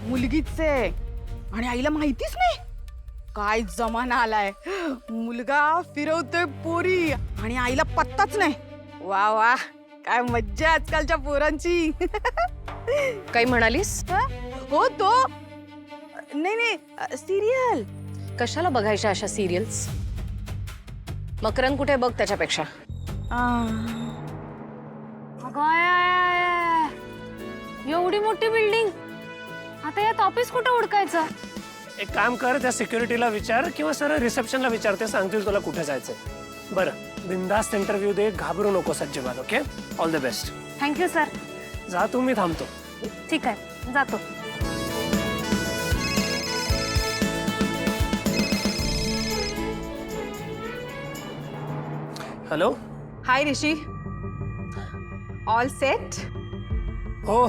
मुलगीच आहे आणि आईला माहितीच नाही. काय जमाना आलाय, मुलगा फिरवतोय पोरी आणि आईला पत्ताच नाही. वा वा, काय मज्जा आजकालच्या पोरांची. काही म्हणालीस? हो तो नाही सिरियल. कशाला बघायच्या अशा सिरियल्स? मकरंद कुठे बघ त्याच्यापेक्षा. एवढी मोठी बिल्डिंग, आता यात ऑफिस कुठे उडकायचं? एक काम कर, त्या सिक्युरिटीला विचार किंवा सरळ रिसेप्शनला विचार, ते सांगतील तुला कुठे जायचंय. बरं, बिंदास्त इंटरव्ह्यू दे, घाबरू नकोस अजिबात. Okay, all the best. Thank you sir. जा तू, मी थांबतो. ठीक आहे, जातो. हॅलो. हाय ऋषी, ऑल सेट? हो.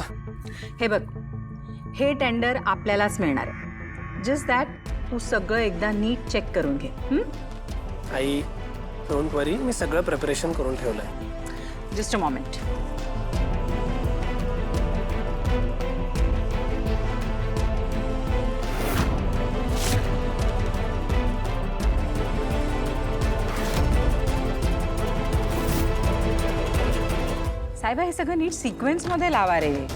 हे बघ, हे टेंडर आपल्यालाच मिळणार आहे. जस्ट दॅट तू सगळं एकदा नीट चेक करून घे. आई, डोंट वरी, मी सगळं प्रिपरेशन करून ठेवलंय. Just a moment. साहेब, हे सगळं नीट सिक्वेन्स मध्ये लावा रे.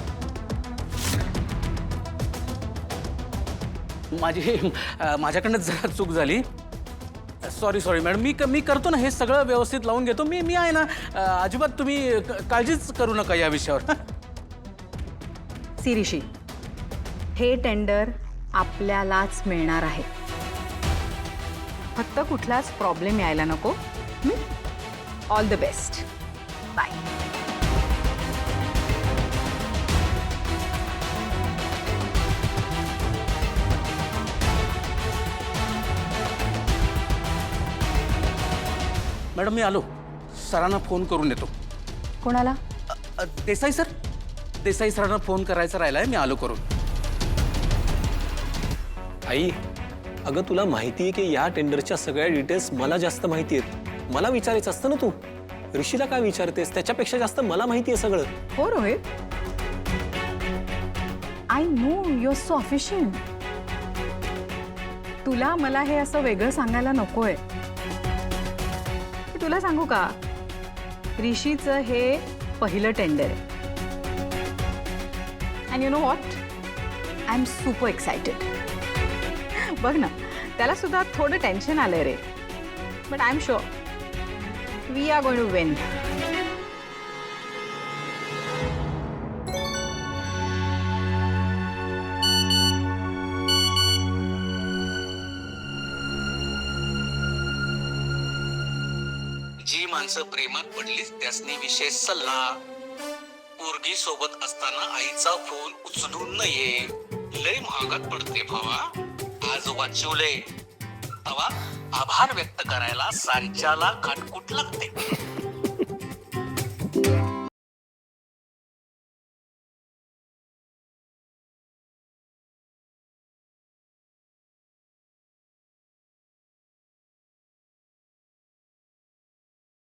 माझ्याकडनं जरा चूक झाली. Sorry madam. मी करतो ना, हे सगळं व्यवस्थित लावून घेतो. मी आहे ना, अजिबात तुम्ही काळजीच करू नका या विषयावर. ऋषी, हे टेंडर आपल्यालाच मिळणार आहे. फक्त कुठलाच प्रॉब्लेम यायला नको. All the best. Bye. Madam, मी आलो. सरांना फोन करून येतो. कोणाला? देसाई सर. देसाई सरांना फोन करायचा राहिलाय, मी आलो करून. आई, अगं तुला माहिती आहे की या टेंडरच्या सगळ्या डिटेल्स मला जास्त माहिती आहेत. मला विचारायचं असतं ना तू. ऋषीला काय विचारतेस? त्याच्यापेक्षा जास्त मला माहिती आहे सगळं. हो Rohit, I know you are so efficient. तुला मला हे असं वेगळं सांगायला नकोय. तुला सांगू का, ऋषीचं हे पहिलं टेंडर आहे. And you know what, I am super excited. बघ ना, त्याला सुद्धा थोडं टेन्शन आलंय रे. But I am sure we are going to win. जी माणसं प्रेमात पडलीच त्यासनी विशेष सल्ला. पोरगी सोबत असताना आईचा फोन उचलू नये. लय महागात पडते भावा. आज वाचवले तवा आभार व्यक्त करायला सांच्याला काटकुट लागते.